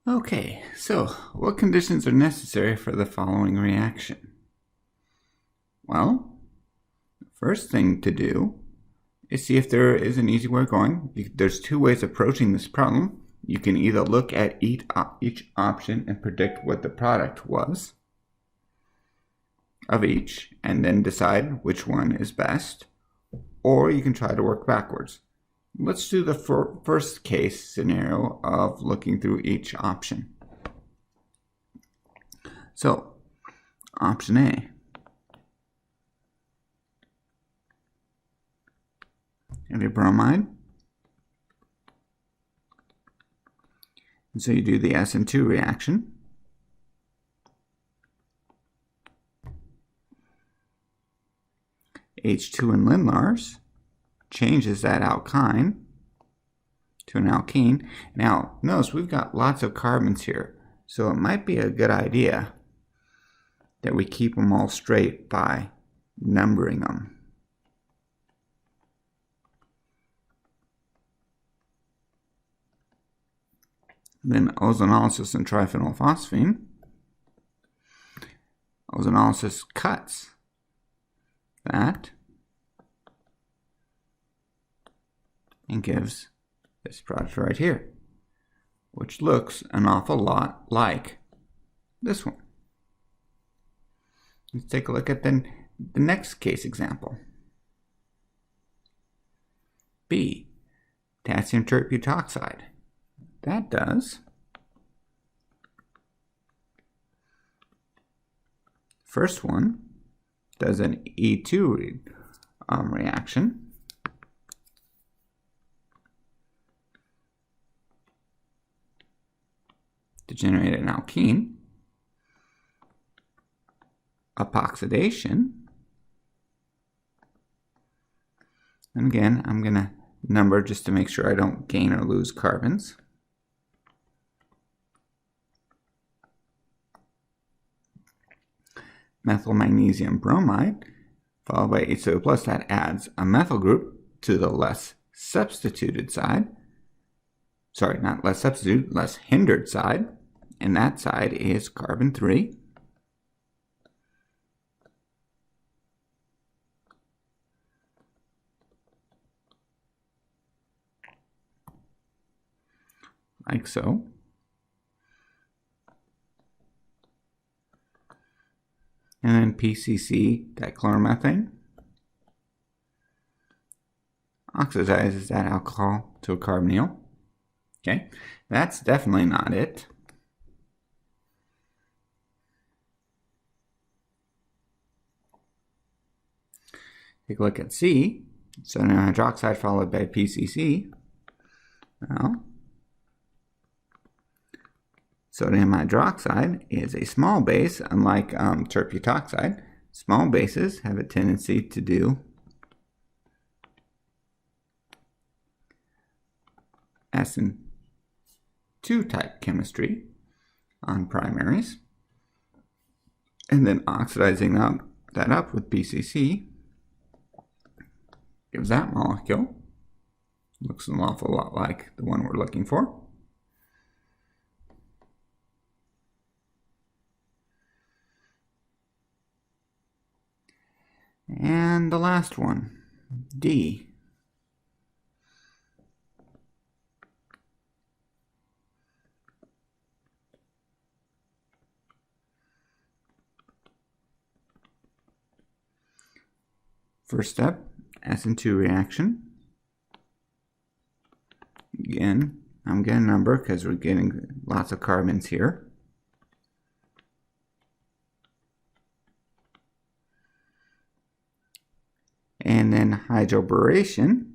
Okay, so what conditions are necessary for the following reaction? Well, the first thing to do is see if there is an easy way of going. There's two ways of approaching this problem. You can either look at each option and predict what the product was of each and then decide which one is best, or you can try to work backwards. Let's do the first case scenario of looking through each option. So, option A. Have your bromide. And so you do the SN2 reaction. H2 in Lindlar's changes that alkyne to an alkene. Now, notice we've got lots of carbons here, so it might be a good idea that we keep them all straight by numbering them. Then ozonolysis and triphenylphosphine. Ozonolysis cuts that and gives this product right here, which looks an awful lot like this one. Let's take a look at the next case example. B, potassium tert-butoxide. That does. First one does an E2 reaction. To generate an alkene. Epoxidation. And again, I'm going to number just to make sure I don't gain or lose carbons. Methyl magnesium bromide, followed by H2O plus. That adds a methyl group to the less substituted side. Sorry, not less substituted, less hindered side. And that side is carbon 3. Like so. And then PCC, dichloromethane, oxidizes that alcohol to a carbonyl. Okay, that's definitely not it. Take a look at C, sodium hydroxide followed by PCC. Well, sodium hydroxide is a small base, unlike tert-butoxide. Small bases have a tendency to do SN2 type chemistry on primaries. And then oxidizing that up with PCC gives that molecule. Looks an awful lot like the one we're looking for. And the last one, D. First step, SN2 reaction. Again, I'm going to number because we're getting lots of carbons here. And then hydroboration,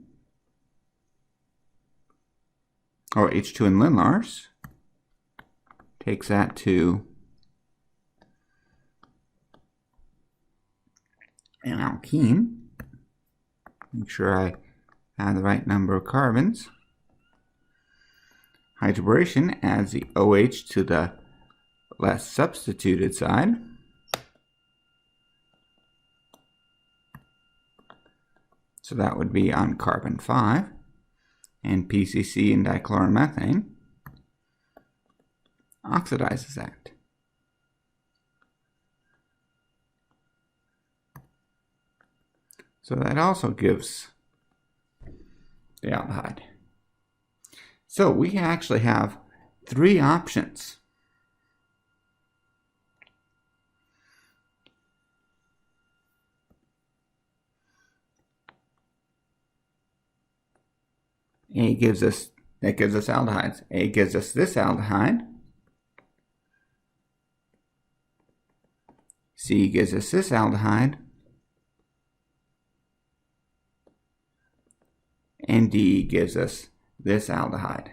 or H2 in Lindlar's, takes that to an alkene. Make sure I have the right number of carbons. Hydroboration adds the OH to the less substituted side. So that would be on carbon 5. And PCC and dichloromethane oxidizes that. So that also gives the aldehyde. So we actually have 3 options. A gives us aldehydes. A gives us this aldehyde. C gives us this aldehyde. And D gives us this aldehyde.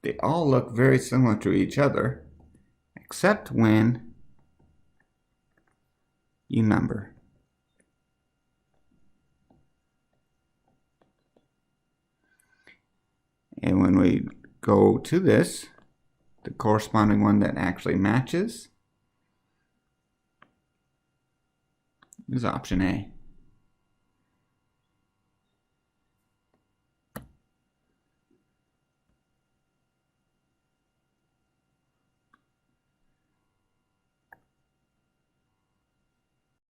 They all look very similar to each other, except when you number. And when we go to this, the corresponding one that actually matches is option A.